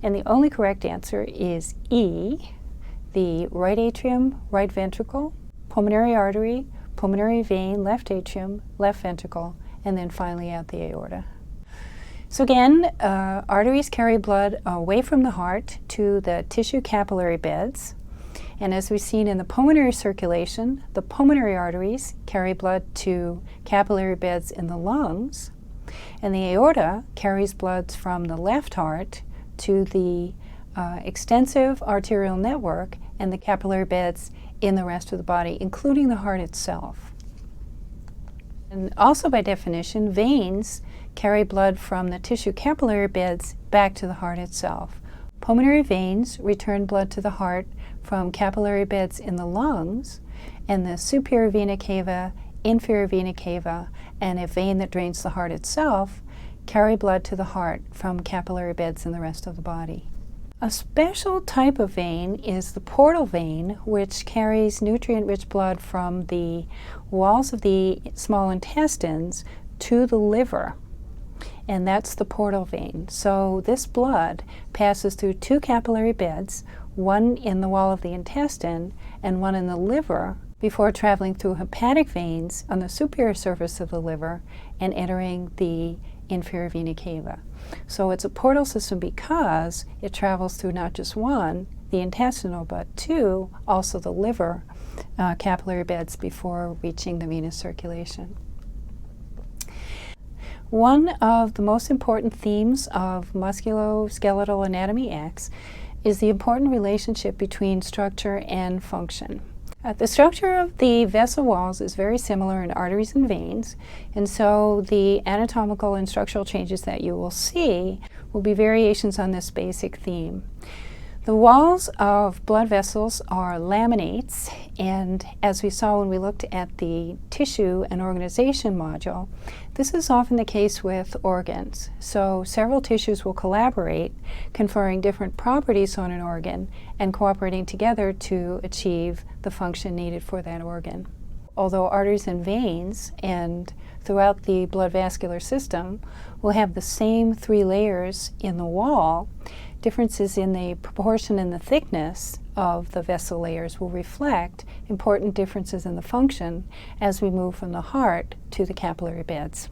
And the only correct answer is E, the right atrium, right ventricle, pulmonary artery, pulmonary vein, left atrium, left ventricle, and then finally out the aorta. So again, arteries carry blood away from the heart to the tissue capillary beds. And as we've seen in the pulmonary circulation, the pulmonary arteries carry blood to capillary beds in the lungs, and the aorta carries blood from the left heart to the extensive arterial network and the capillary beds in the rest of the body, including the heart itself. And also by definition, veins carry blood from the tissue capillary beds back to the heart itself. Pulmonary veins return blood to the heart from capillary beds in the lungs, and the superior vena cava, inferior vena cava, and a vein that drains the heart itself carry blood to the heart from capillary beds in the rest of the body. A special type of vein is the portal vein, which carries nutrient-rich blood from the walls of the small intestines to the liver, and that's the portal vein. So this blood passes through two capillary beds, one in the wall of the intestine and one in the liver, before traveling through hepatic veins on the superior surface of the liver and entering the inferior vena cava. So it's a portal system because it travels through not just one, the intestinal, but two, also the liver capillary beds before reaching the venous circulation. One of the most important themes of Musculoskeletal Anatomy X is the important relationship between structure and function. The structure of the vessel walls is very similar in arteries and veins, and so the anatomical and structural changes that you will see will be variations on this basic theme. The walls of blood vessels are laminates, and as we saw when we looked at the tissue and organization module, this is often the case with organs. So several tissues will collaborate, conferring different properties on an organ and cooperating together to achieve the function needed for that organ. Although arteries and veins and throughout the blood vascular system will have the same three layers in the wall, differences in the proportion and the thickness of the vessel layers will reflect important differences in the function as we move from the heart to the capillary beds.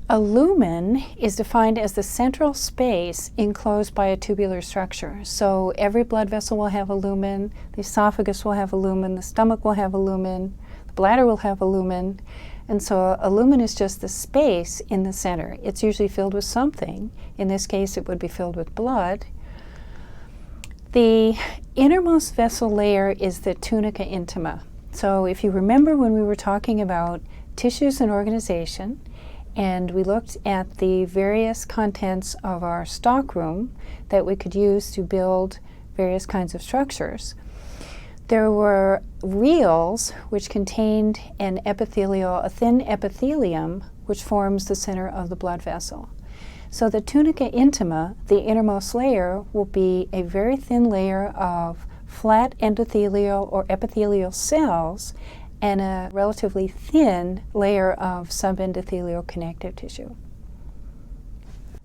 A lumen is defined as the central space enclosed by a tubular structure. So every blood vessel will have a lumen, the esophagus will have a lumen, the stomach will have a lumen, the bladder will have a lumen. And so a lumen is just the space in the center. It's usually filled with something. In this case, it would be filled with blood. The innermost vessel layer is the tunica intima. So if you remember when we were talking about tissues and organization, and we looked at the various contents of our stockroom that we could use to build various kinds of structures, there were reals which contained a thin epithelium which forms the center of the blood vessel. So the tunica intima, the innermost layer, will be a very thin layer of flat endothelial or epithelial cells and a relatively thin layer of subendothelial connective tissue.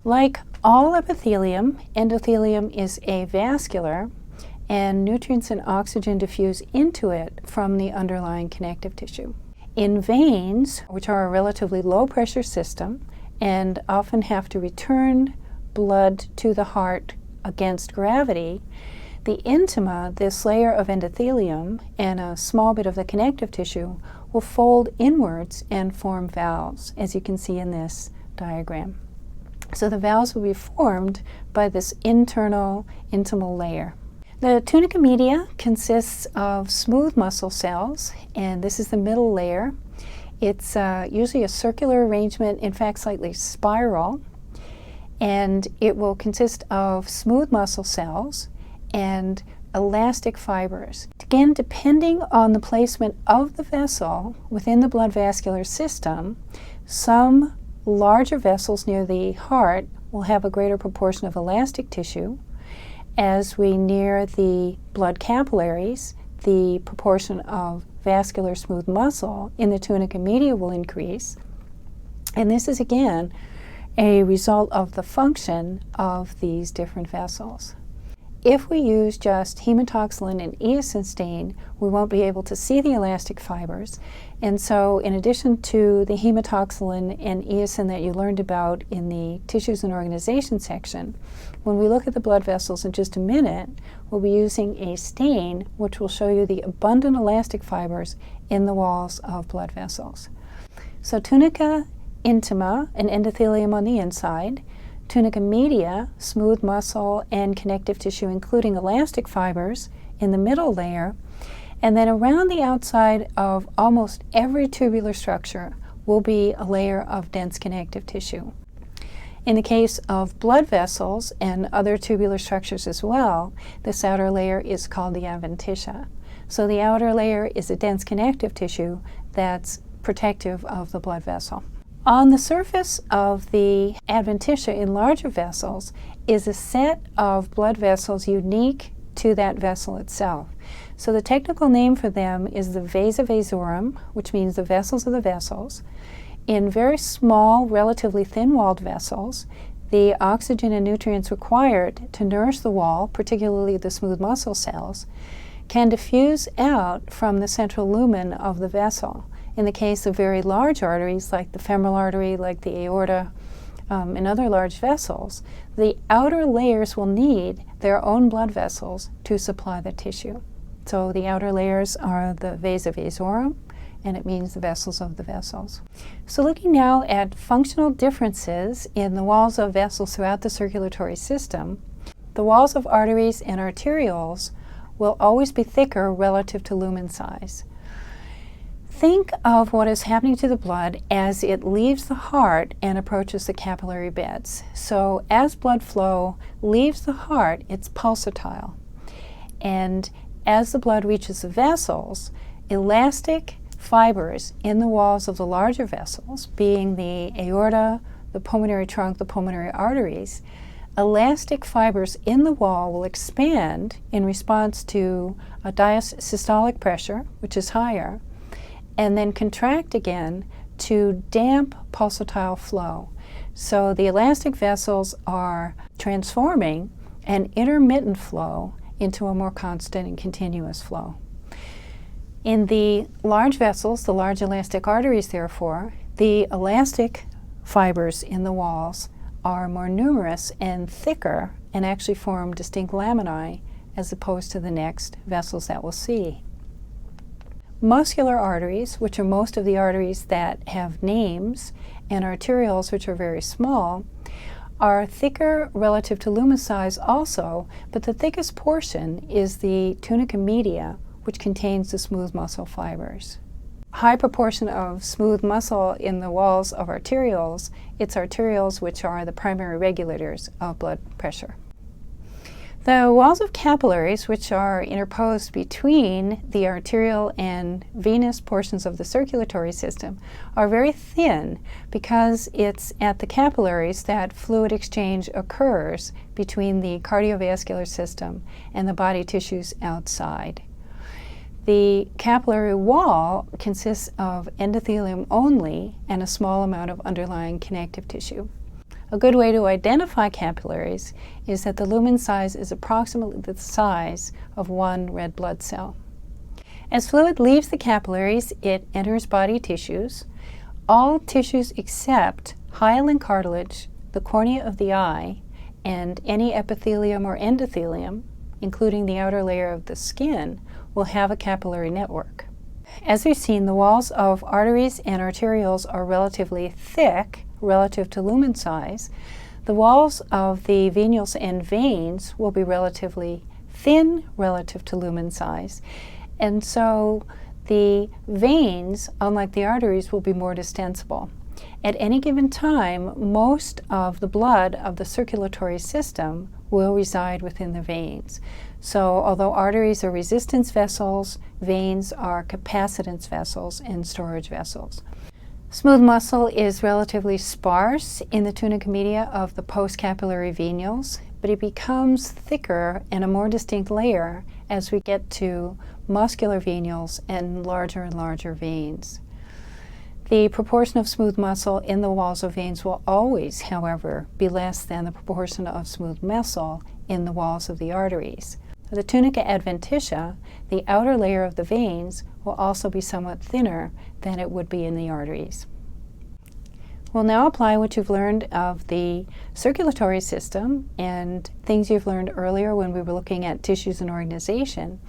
Like all epithelium, endothelium is avascular, and nutrients and oxygen diffuse into it from the underlying connective tissue. In veins, which are a relatively low pressure system and often have to return blood to the heart against gravity, the intima, this layer of endothelium and a small bit of the connective tissue, will fold inwards and form valves, as you can see in this diagram. So the valves will be formed by this internal intimal layer. The tunica media consists of smooth muscle cells, and this is the middle layer. It's usually a circular arrangement, in fact slightly spiral, and it will consist of smooth muscle cells and elastic fibers. Again, depending on the placement of the vessel within the blood vascular system, some larger vessels near the heart will have a greater proportion of elastic tissue. As we near the blood capillaries, the proportion of vascular smooth muscle in the tunica media will increase. And this is again a result of the function of these different vessels. If we use just hematoxylin and eosin stain, we won't be able to see the elastic fibers. And so in addition to the hematoxylin and eosin that you learned about in the tissues and organization section, when we look at the blood vessels in just a minute, we'll be using a stain which will show you the abundant elastic fibers in the walls of blood vessels. So tunica intima, an endothelium on the inside, tunica media, smooth muscle and connective tissue including elastic fibers in the middle layer, and then around the outside of almost every tubular structure will be a layer of dense connective tissue. In the case of blood vessels and other tubular structures as well, this outer layer is called the adventitia. So the outer layer is a dense connective tissue that's protective of the blood vessel. On the surface of the adventitia in larger vessels is a set of blood vessels unique to that vessel itself. So the technical name for them is the vasa vasorum, which means the vessels of the vessels. In very small, relatively thin-walled vessels, the oxygen and nutrients required to nourish the wall, particularly the smooth muscle cells, can diffuse out from the central lumen of the vessel. In the case of very large arteries, like the femoral artery, like the aorta, and other large vessels, the outer layers will need their own blood vessels to supply the tissue. So the outer layers are the vasa vasorum, and it means the vessels of the vessels. So looking now at functional differences in the walls of vessels throughout the circulatory system, the walls of arteries and arterioles will always be thicker relative to lumen size. Think of what is happening to the blood as it leaves the heart and approaches the capillary beds. So as blood flow leaves the heart, it's pulsatile. And as the blood reaches the vessels, elastic fibers in the walls of the larger vessels, being the aorta, the pulmonary trunk, the pulmonary arteries, elastic fibers in the wall will expand in response to a diastolic pressure, which is higher, and then contract again to damp pulsatile flow. So the elastic vessels are transforming an intermittent flow into a more constant and continuous flow. In the large vessels, the large elastic arteries therefore, the elastic fibers in the walls are more numerous and thicker and actually form distinct laminae as opposed to the next vessels that we'll see. Muscular arteries, which are most of the arteries that have names, and arterioles, which are very small, are thicker relative to lumen size also, but the thickest portion is the tunica media, which contains the smooth muscle fibers. High proportion of smooth muscle in the walls of arterioles, it's arterioles which are the primary regulators of blood pressure. The walls of capillaries, which are interposed between the arterial and venous portions of the circulatory system, are very thin because it's at the capillaries that fluid exchange occurs between the cardiovascular system and the body tissues outside. The capillary wall consists of endothelium only and a small amount of underlying connective tissue. A good way to identify capillaries is that the lumen size is approximately the size of one red blood cell. As fluid leaves the capillaries, it enters body tissues. All tissues except hyaline cartilage, the cornea of the eye, and any epithelium or endothelium, including the outer layer of the skin, will have a capillary network. As we've seen, the walls of arteries and arterioles are relatively thick relative to lumen size. The walls of the venules and veins will be relatively thin relative to lumen size. And so the veins, unlike the arteries, will be more distensible. At any given time, most of the blood of the circulatory system will reside within the veins. So although arteries are resistance vessels, veins are capacitance vessels and storage vessels. Smooth muscle is relatively sparse in the tunica media of the postcapillary venules, but it becomes thicker and a more distinct layer as we get to muscular venules and larger veins. The proportion of smooth muscle in the walls of veins will always, however, be less than the proportion of smooth muscle in the walls of the arteries. The tunica adventitia, the outer layer of the veins, will also be somewhat thinner than it would be in the arteries. We'll now apply what you've learned of the circulatory system and things you've learned earlier when we were looking at tissues and organization,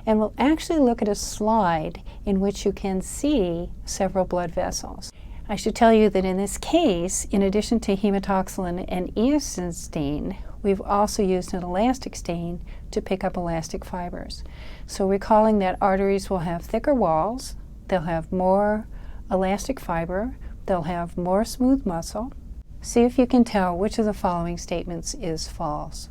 and we'll actually look at a slide in which you can see several blood vessels. I should tell you that in this case, in addition to hematoxylin and eosin stain, we've also used an elastic stain to pick up elastic fibers. So recalling that arteries will have thicker walls, they'll have more elastic fiber, they'll have more smooth muscle. See if you can tell which of the following statements is false.